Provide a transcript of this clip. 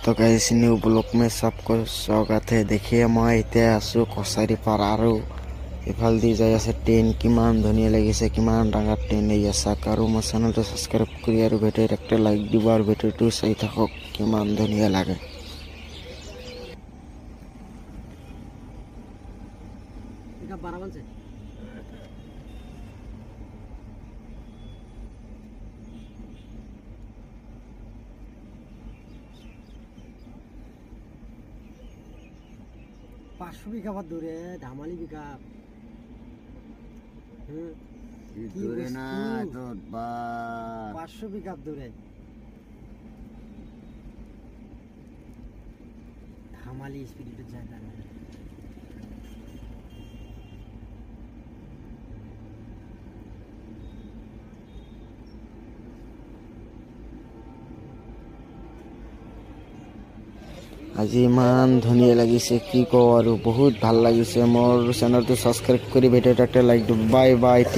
तो guys new blog में सबको स्वागत है। देखिए मैं इतने आसो कसारी पार आरो इफाल दी जाय আছে ট্রেন কিমান ধুনিয়া লাগিছে কিমান ডাঙৰ ট্ৰেন এই আছে আৰু মোৰ চেনেলটো সাবস্ক্ৰাইব কৰি আৰু ভিডিঅ'ত একটা লাইক দিব আৰু ভিডিঅ'টো চাই থাকক কিমান ধুনিয়া লাগে। এটা 12 বাজে पाँचशो बीघा दूरे धामाली बीघा दूरे ना तो 500 बीघा दूरे धामाली स्पीड जाता है। আজি ইমান ধুনিয়া লাগিছে কি কও আৰু বহুত ভাল লাগিছে। মোৰ চেনেলটো সাবস্ক্ৰাইব কৰি ভিডিঅ'টো একটা লাইক দিও। Bye bye.